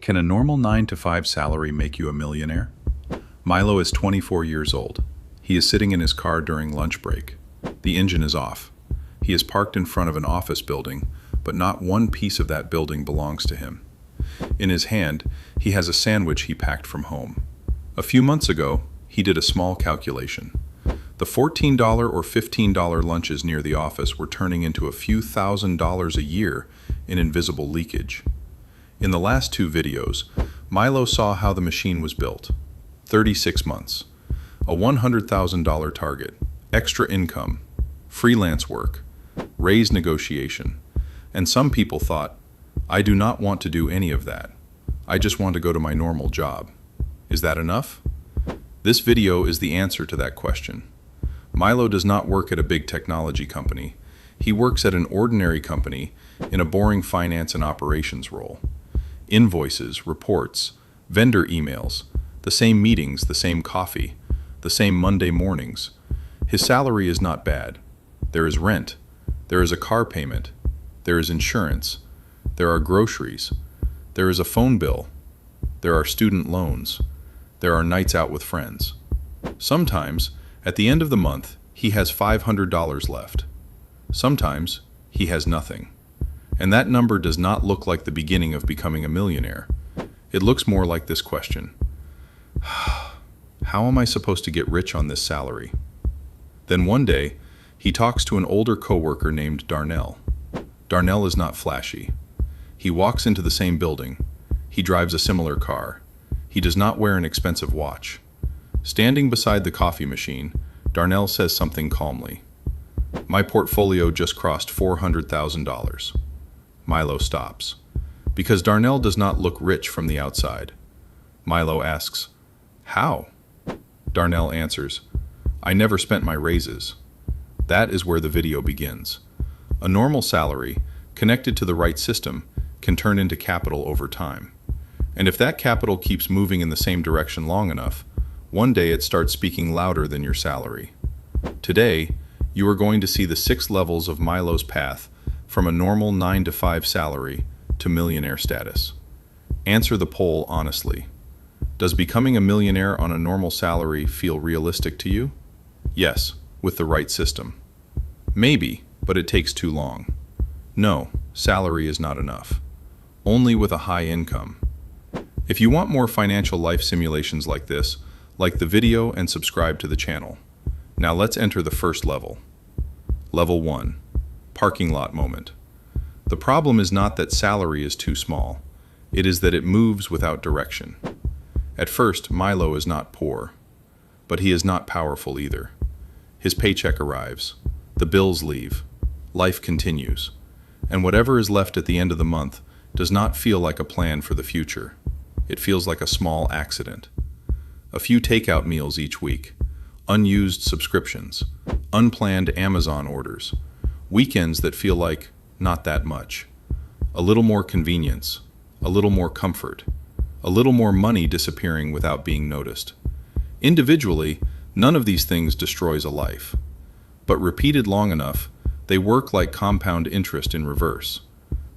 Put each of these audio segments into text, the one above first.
Can a normal 9 to 5 salary make you a millionaire? Milo is 24 years old. He is sitting in his car during lunch break. The engine is off. He is parked in front of an office building, but not one piece of that building belongs to him. In his hand, he has a sandwich he packed from home. A few months ago, he did a small calculation. The $14 or $15 lunches near the office were turning into a few $1,000s a year in invisible leakage. In the last two videos, Milo saw how the machine was built. 36 months, a $100,000 target, extra income, freelance work, raise negotiation, and some people thought, I do not want to do any of that. I just want to go to my normal job. Is that enough? This video is the answer to that question. Milo does not work at a big technology company. He works at an ordinary company in a boring finance and operations role. Invoices, reports, vendor emails, the same meetings, the same coffee, the same Monday mornings. His salary is not bad. There is rent. There is a car payment. There is insurance. There are groceries. There is a phone bill. There are student loans. There are nights out with friends. Sometimes, at the end of the month, he has $500 left. Sometimes, he has nothing. And that number does not look like the beginning of becoming a millionaire. It looks more like this question. How am I supposed to get rich on this salary? Then one day, he talks to an older coworker named Darnell. Darnell is not flashy. He walks into the same building. He drives a similar car. He does not wear an expensive watch. Standing beside the coffee machine, Darnell says something calmly. My portfolio just crossed $400,000. Milo stops. Because Darnell does not look rich from the outside. Milo asks, How? Darnell answers, I never spent my raises. That is where the video begins. A normal salary, connected to the right system, can turn into capital over time. And if that capital keeps moving in the same direction long enough, one day it starts speaking louder than your salary. Today, you are going to see the 6 levels of Milo's path from a normal 9 to 5 salary to millionaire status. Answer the poll honestly. Does becoming a millionaire on a normal salary feel realistic to you? Yes, with the right system. Maybe, but it takes too long. No, salary is not enough. Only with a high income. If you want more financial life simulations like this, like the video and subscribe to the channel. Now let's enter the first level. Level 1. Parking lot moment. The problem is not that salary is too small. It is that it moves without direction. At first, Milo is not poor, but he is not powerful either. His paycheck arrives. The bills leave. Life continues. And whatever is left at the end of the month does not feel like a plan for the future. It feels like a small accident. A few takeout meals each week, unused subscriptions, unplanned Amazon orders, weekends that feel like not that much, a little more convenience, a little more comfort, a little more money disappearing without being noticed. Individually, none of these things destroys a life. But repeated long enough, they work like compound interest in reverse.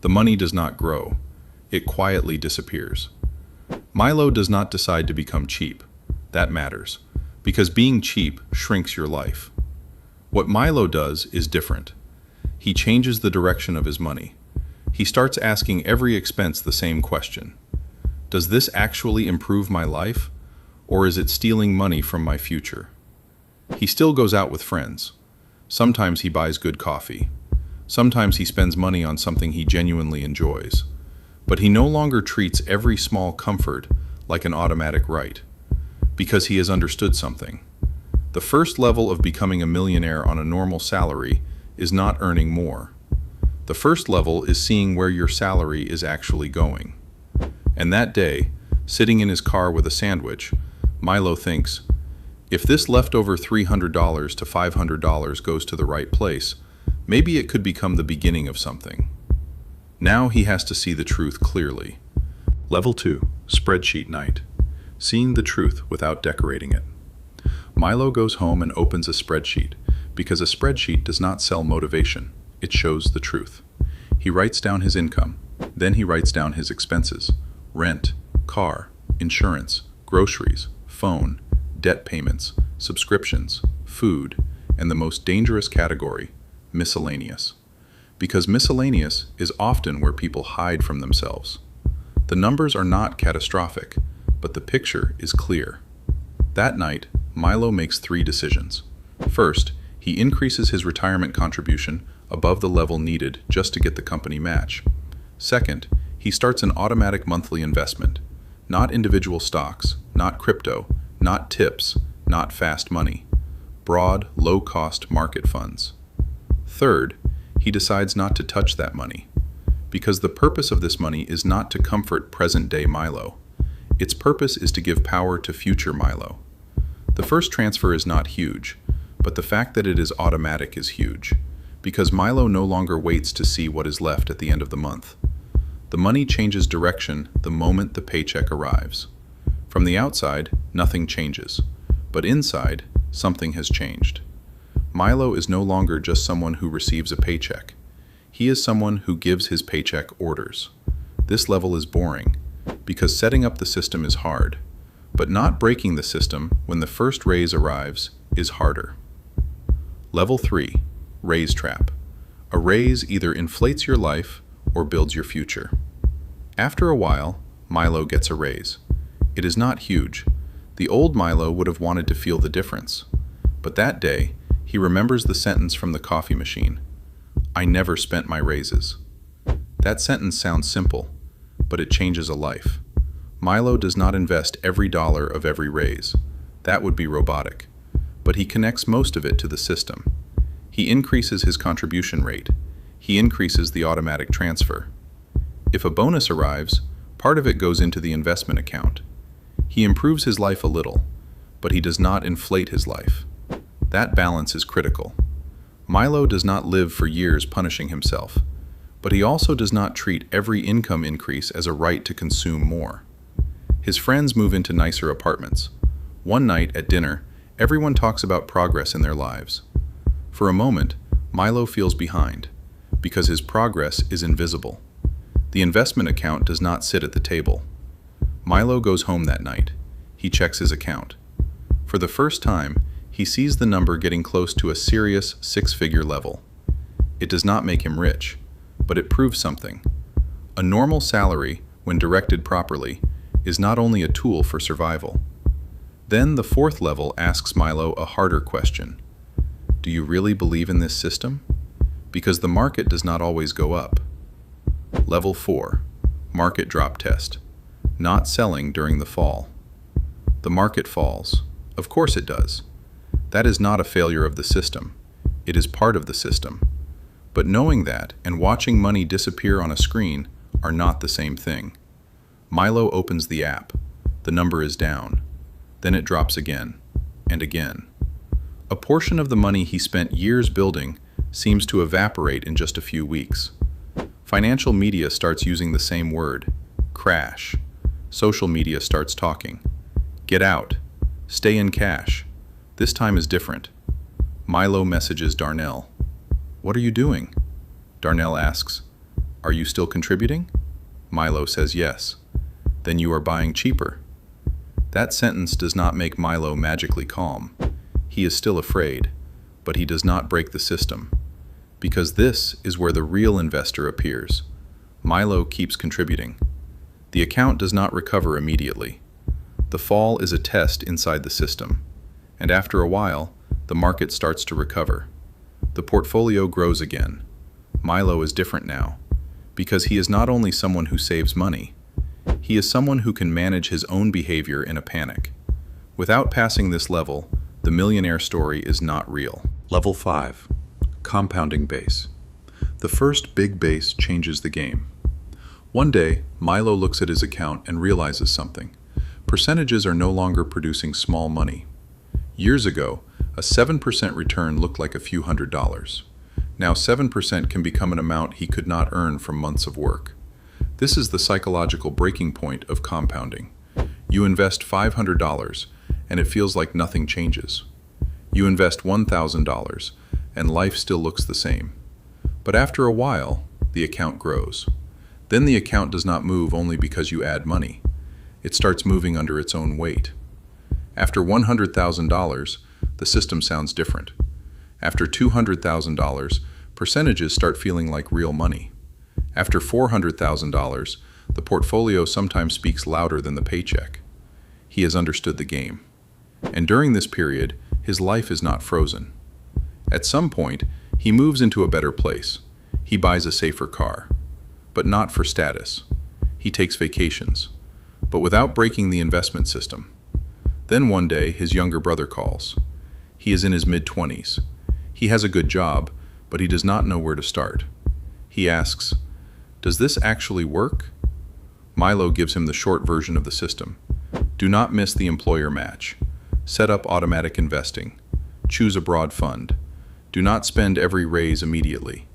The money does not grow. It quietly disappears. Milo does not decide to become cheap. That matters, because being cheap shrinks your life. What Milo does is different. He changes the direction of his money. He starts asking every expense the same question. Does this actually improve my life, or is it stealing money from my future? He still goes out with friends. Sometimes he buys good coffee. Sometimes he spends money on something he genuinely enjoys. But he no longer treats every small comfort like an automatic right, because he has understood something. The first level of becoming a millionaire on a normal salary is not earning more. The first level is seeing where your salary is actually going. And that day, sitting in his car with a sandwich, Milo thinks, if this leftover $300 to $500 goes to the right place, maybe it could become the beginning of something. Now he has to see the truth clearly. Level 2, Spreadsheet night. Seeing the truth without decorating it. Milo goes home and opens a spreadsheet, because a spreadsheet does not sell motivation, it shows the truth. He writes down his income, then he writes down his expenses, rent, car, insurance, groceries, phone, debt payments, subscriptions, food, and the most dangerous category, miscellaneous. Because miscellaneous is often where people hide from themselves. The numbers are not catastrophic, but the picture is clear. That night, Milo makes 3 decisions. First, he increases his retirement contribution above the level needed just to get the company match. Second, he starts an automatic monthly investment. Not individual stocks, not crypto, not tips, not fast money. Broad, low-cost market funds. Third, he decides not to touch that money. Because the purpose of this money is not to comfort present-day Milo. Its purpose is to give power to future Milo. The first transfer is not huge, but the fact that it is automatic is huge, because Milo no longer waits to see what is left at the end of the month. The money changes direction the moment the paycheck arrives. From the outside, nothing changes, but inside, something has changed. Milo is no longer just someone who receives a paycheck. He is someone who gives his paycheck orders. This level is boring, because setting up the system is hard, but not breaking the system when the first raise arrives is harder. Level 3, Raise Trap. A raise either inflates your life or builds your future. After a while, Milo gets a raise. It is not huge. The old Milo would have wanted to feel the difference. But that day, he remembers the sentence from the coffee machine. I never spent my raises. That sentence sounds simple, but it changes a life. Milo does not invest every dollar of every raise. That would be robotic. But he connects most of it to the system. He increases his contribution rate. He increases the automatic transfer. If a bonus arrives, part of it goes into the investment account. He improves his life a little, but he does not inflate his life. That balance is critical. Milo does not live for years punishing himself, but he also does not treat every income increase as a right to consume more. His friends move into nicer apartments. One night at dinner, everyone talks about progress in their lives. For a moment, Milo feels behind, because his progress is invisible. The investment account does not sit at the table. Milo goes home that night. He checks his account. For the first time, he sees the number getting close to a serious 6-figure level. It does not make him rich, but it proves something. A normal salary, when directed properly, is not only a tool for survival. Then the 4th level asks Milo a harder question. Do you really believe in this system? Because the market does not always go up. Level 4, Market Drop Test. Not selling during the fall. The market falls. Of course it does. That is not a failure of the system. It is part of the system. But knowing that and watching money disappear on a screen are not the same thing. Milo opens the app. The number is down. Then it drops again and again. A portion of the money he spent years building seems to evaporate in just a few weeks. Financial media starts using the same word, crash. Social media starts talking. Get out. Stay in cash. This time is different. Milo messages Darnell. What are you doing? Darnell asks, are you still contributing? Milo says yes. Then you are buying cheaper. That sentence does not make Milo magically calm. He is still afraid, but he does not break the system. Because this is where the real investor appears. Milo keeps contributing. The account does not recover immediately. The fall is a test inside the system. And after a while, the market starts to recover. The portfolio grows again. Milo is different now, because he is not only someone who saves money, he is someone who can manage his own behavior in a panic. Without passing this level, the millionaire story is not real. Level 5, Compounding Base. The first big base changes the game. One day, Milo looks at his account and realizes something. Percentages are no longer producing small money. Years ago, a 7% return looked like a few $100s. Now 7% can become an amount he could not earn from months of work. This is the psychological breaking point of compounding. You invest $500 and it feels like nothing changes. You invest $1,000 and life still looks the same. But after a while, the account grows. Then the account does not move only because you add money. It starts moving under its own weight. After $100,000, the system sounds different. After $200,000, percentages start feeling like real money. After $400,000, the portfolio sometimes speaks louder than the paycheck. He has understood the game. And during this period, his life is not frozen. At some point, he moves into a better place. He buys a safer car. But not for status. He takes vacations, but without breaking the investment system. Then one day, his younger brother calls. He is in his mid-20s. He has a good job, but he does not know where to start. He asks, "Does this actually work?" Milo gives him the short version of the system. Do not miss the employer match. Set up automatic investing. Choose a broad fund. Do not spend every raise immediately.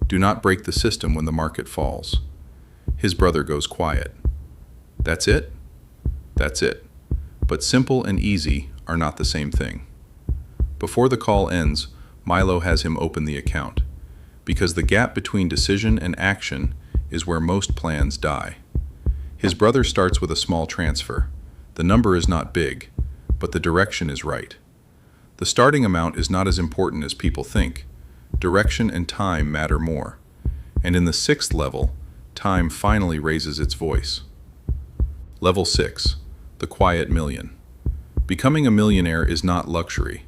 Do not break the system when the market falls. His brother goes quiet. That's it? That's it. But simple and easy are not the same thing. Before the call ends, Milo has him open the account, because the gap between decision and action is where most plans die. His brother starts with a small transfer. The number is not big, but the direction is right. The starting amount is not as important as people think. Direction and time matter more. And in the 6th level, time finally raises its voice. Level 6, the quiet million. Becoming a millionaire is not luxury.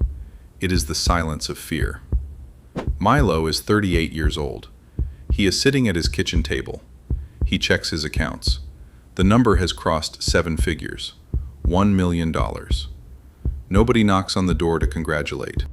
It is the silence of fear. Milo is 38 years old. He is sitting at his kitchen table. He checks his accounts. The number has crossed 7 figures, $1 million. Nobody knocks on the door to congratulate.